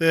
ਤੇ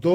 2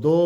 2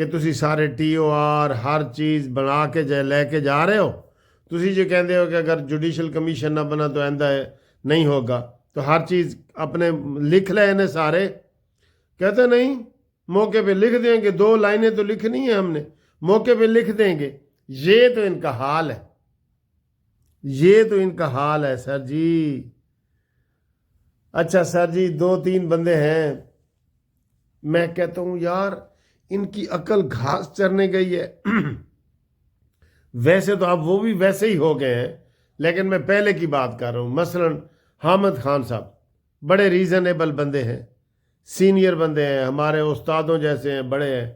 کہ تسی سارے TOR ہر چیز بنا کے لے کے جا رہے ہو. تسی جو کہندے ہو کہ اگر جوڈیشل کمیشن نہ بنا تو آئندہ نہیں ہوگا، تو ہر چیز اپنے لکھ لے انہیں سارے. کہتے نہیں، موقع پہ لکھ دیں گے، 2 لائنیں تو لکھنی ہیں ہم نے، موقع پہ لکھ دیں گے. یہ تو ان کا حال ہے، یہ تو ان کا حال ہے سر جی. اچھا سر جی 2-3 بندے ہیں، میں کہتا ہوں یار ان کی عقل گھاس چرنے گئی ہے. ویسے تو اب وہ بھی ویسے ہی ہو گئے ہیں، لیکن میں پہلے کی بات کر رہا ہوں. مثلا حامد خان صاحب بڑے ریزنیبل بندے ہیں، سینئر بندے ہیں، ہمارے استادوں جیسے ہیں، بڑے ہیں.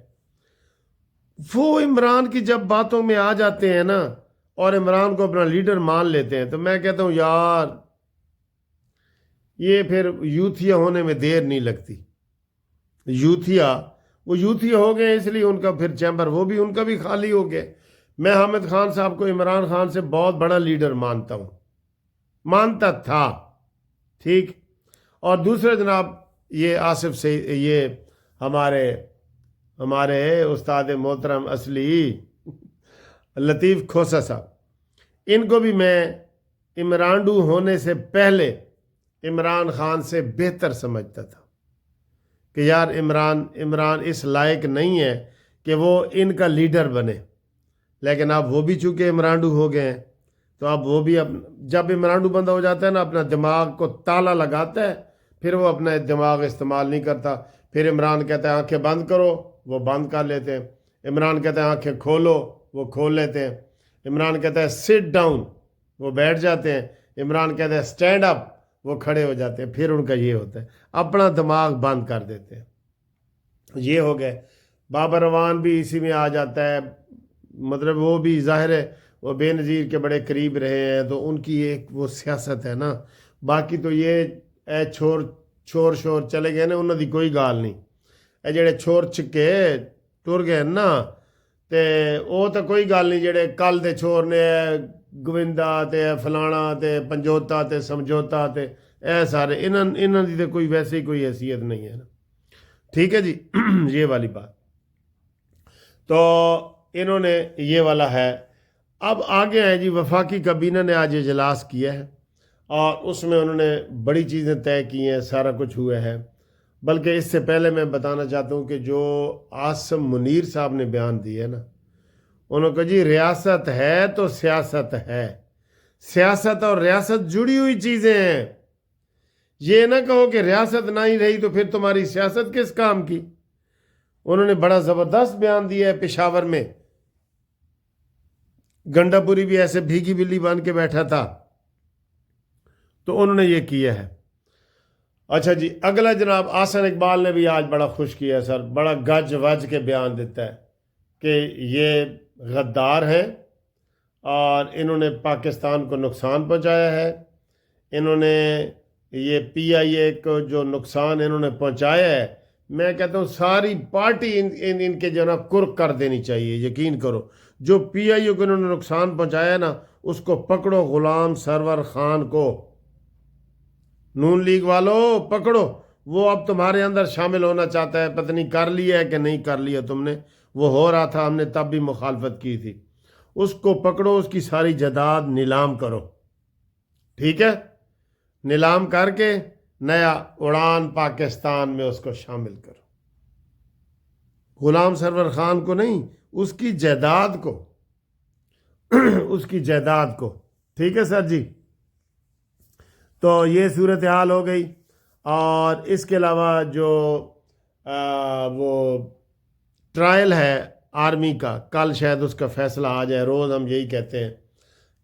وہ عمران کی جب باتوں میں آ جاتے ہیں نا اور عمران کو اپنا لیڈر مان لیتے ہیں، تو میں کہتا ہوں یار یہ پھر یوتھیا ہونے میں دیر نہیں لگتی. وہ یوتھیا ہو گئے اس لیے ان کا پھر چیمبر وہ بھی ان کا بھی خالی ہو گیا. میں حامد خان صاحب کو عمران خان سے بہت بڑا لیڈر مانتا ہوں، مانتا تھا، ٹھیک. اور دوسرے جناب یہ آصف سے یہ ہمارے استاد محترم اصلی لطیف کھوسا صاحب، ان کو بھی میں عمرانڈو ہونے سے پہلے عمران خان سے بہتر سمجھتا تھا کہ یار عمران اس لائق نہیں ہے کہ وہ ان کا لیڈر بنے. لیکن اب وہ بھی چونکہ عمرانڈو ہو گئے ہیں، تو اب وہ بھی جب عمرانڈو بندہ ہو جاتا ہے نا، اپنا دماغ کو تالا لگاتا ہے، پھر وہ اپنا دماغ استعمال نہیں کرتا. پھر عمران کہتا ہے آنکھیں بند کرو، وہ بند کر لیتے ہیں. عمران کہتا ہے آنکھیں کھولو، وہ کھول لیتے ہیں. عمران کہتا ہے سٹ ڈاؤن، وہ بیٹھ جاتے ہیں. عمران کہتا ہے سٹینڈ اپ، وہ کھڑے ہو جاتے ہیں. پھر ان کا یہ ہوتا ہے اپنا دماغ بند کر دیتے ہیں. یہ ہو گئے. بابر روان بھی اسی میں آ جاتا ہے، مطلب وہ بھی ظاہر ہے وہ بے نظیر کے بڑے قریب رہے ہیں، تو ان کی ایک وہ سیاست ہے نا. باقی تو یہ چھور شور چلے گئے نا، انہوں دی کوئی گال نہیں. اے جڑے چھور چھکے ٹر گئے نا، تے وہ تو کوئی گال نہیں. جڑے کل دے چھور نے گووندا تے فلانا تے پنجوتا تے سمجھوتا تے اے سارے انہوں دی تو کوئی ویسے ہی کوئی حیثیت نہیں ہے نا. ٹھیک ہے جی. یہ والی بات تو انہوں نے یہ والا ہے. اب آگے ہیں جی، وفاقی کابینہ نے آج اجلاس کیا ہے اور اس میں انہوں نے بڑی چیزیں طے کی ہیں، سارا کچھ ہوا ہے. بلکہ اس سے پہلے میں بتانا چاہتا ہوں کہ جو عاصم منیر صاحب نے بیان دی ہے نا، انہوں نے کہا جی ریاست ہے تو سیاست ہے، سیاست اور ریاست جڑی ہوئی چیزیں ہیں. یہ نہ کہو کہ ریاست نہ ہی رہی تو پھر تمہاری سیاست کس کام کی. انہوں نے بڑا زبردست بیان دیا ہے. پشاور میں گنڈا پوری بھی ایسے بھیگی بلی بن کے بیٹھا تھا، تو انہوں نے یہ کیا ہے. اچھا جی اگلا جناب آسن اقبال نے بھی آج بڑا خوش کیا ہے سر، بڑا گج وج کے بیان دیتا ہے کہ یہ غدار ہیں اور انہوں نے پاکستان کو نقصان پہنچایا ہے. انہوں نے یہ PIA کو جو نقصان انہوں نے پہنچایا ہے، میں کہتا ہوں ساری پارٹی ان کے جو نا کرک کر دینی چاہیے. یقین کرو جو PIA کو انہوں نے نقصان پہنچایا نا، اس کو پکڑو. غلام سرور خان کو، نون لیگ والو پکڑو. وہ اب تمہارے اندر شامل ہونا چاہتا ہے، پتہ نہیں کر لیا ہے کہ نہیں کر لیا تم نے. وہ ہو رہا تھا، ہم نے تب بھی مخالفت کی تھی. اس کو پکڑو، اس کی ساری جائیداد نیلام کرو. ٹھیک ہے، نیلام کر کے نیا اڑان پاکستان میں اس کو شامل کرو. غلام سرور خان کو نہیں، اس کی جائیداد کو اس کی جائیداد کو. ٹھیک ہے سر جی. تو یہ صورتحال ہو گئی. اور اس کے علاوہ جو وہ ٹرائل ہے آرمی کا، کل شاید اس کا فیصلہ آ جائے. روز ہم یہی کہتے ہیں.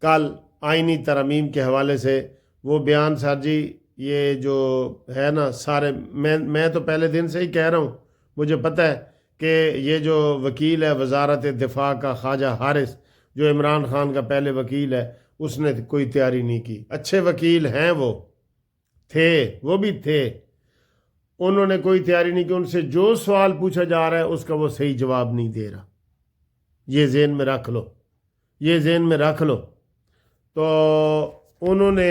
کل آئینی ترامیم کے حوالے سے وہ بیان سر جی، یہ جو ہے نا سارے، میں تو پہلے دن سے ہی کہہ رہا ہوں، مجھے پتہ ہے کہ یہ جو وکیل ہے وزارت دفاع کا خواجہ حارث، جو عمران خان کا پہلے وکیل ہے، اس نے کوئی تیاری نہیں کی. اچھے وکیل ہیں، وہ بھی تھے، انہوں نے کوئی تیاری نہیں کی. ان سے جو سوال پوچھا جا رہا ہے اس کا وہ صحیح جواب نہیں دے رہا. یہ ذہن میں رکھ لو، یہ ذہن میں رکھ لو. تو انہوں نے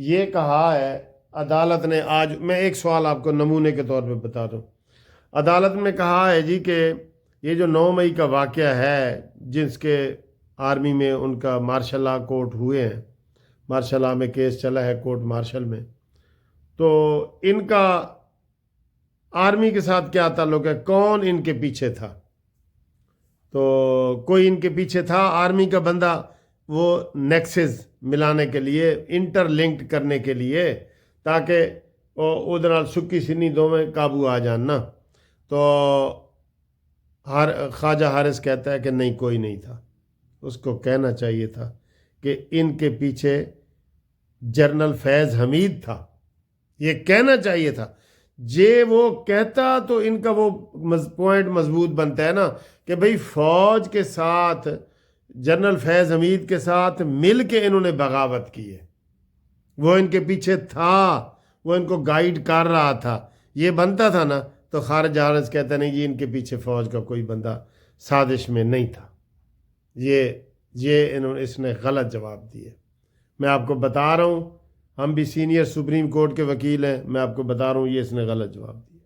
یہ کہا ہے، عدالت نے آج، میں ایک سوال آپ کو نمونے کے طور پہ بتا دوں. عدالت نے کہا ہے جی کہ یہ جو 9 مئی کا واقعہ ہے جس کے آرمی میں ان کا مارشل لا کورٹ ہوئے ہیں، مارشل لا میں کیس چلا ہے کورٹ مارشل میں، تو ان کا آرمی کے ساتھ کیا تعلق ہے، کون ان کے پیچھے تھا؟ تو کوئی ان کے پیچھے تھا آرمی کا بندہ، وہ نیکسز ملانے کے لیے، انٹر لنکڈ کرنے کے لیے، تاکہ ادھر سکی سنی دو میں قابو آ جان نا۔ تو خواجہ حارث کہتا ہے کہ نہیں، کوئی نہیں تھا۔ اس کو کہنا چاہیے تھا کہ ان کے پیچھے جنرل فیض حمید تھا، یہ کہنا چاہیے تھا۔ وہ کہتا تو ان کا وہ پوائنٹ مضبوط بنتا ہے نا کہ بھئی فوج کے ساتھ، جنرل فیض حمید کے ساتھ مل کے انہوں نے بغاوت کی ہے، وہ ان کے پیچھے تھا، وہ ان کو گائیڈ کر رہا تھا، یہ بنتا تھا نا۔ تو خواجہ حارث کہتا نہیں، یہ ان کے پیچھے فوج کا کوئی بندہ سازش میں نہیں تھا۔ اس نے غلط جواب دیے۔ میں آپ کو بتا رہا ہوں، ہم بھی سینئر سپریم کورٹ کے وکیل ہیں، میں آپ کو بتا رہا ہوں یہ اس نے غلط جواب دیا۔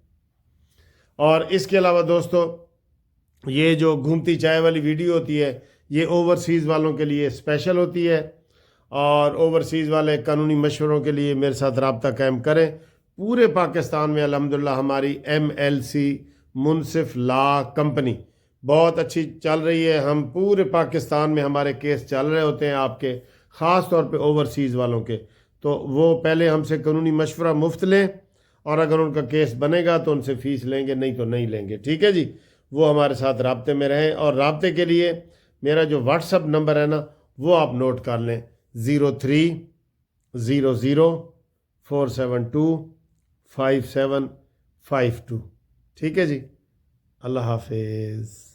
اور اس کے علاوہ دوستو، یہ جو گھومتی چائے والی ویڈیو ہوتی ہے، یہ اوورسیز والوں کے لیے اسپیشل ہوتی ہے، اور اوورسیز والے قانونی مشوروں کے لیے میرے ساتھ رابطہ قائم کریں۔ پورے پاکستان میں الحمدللہ ہماری MLC منصف لا کمپنی بہت اچھی چل رہی ہے۔ ہم پورے پاکستان میں ہمارے کیس چل رہے ہوتے ہیں آپ کے، خاص طور پہ اوورسیز والوں کے۔ تو وہ پہلے ہم سے قانونی مشورہ مفت لیں، اور اگر ان کا کیس بنے گا تو ان سے فیس لیں گے، نہیں تو نہیں لیں گے، ٹھیک ہے جی۔ وہ ہمارے ساتھ رابطے میں رہیں، اور رابطے کے لیے میرا جو واٹس اپ نمبر ہے نا، وہ آپ نوٹ کر لیں، 0300472572، ٹھیک ہے جی۔ اللہ حافظ۔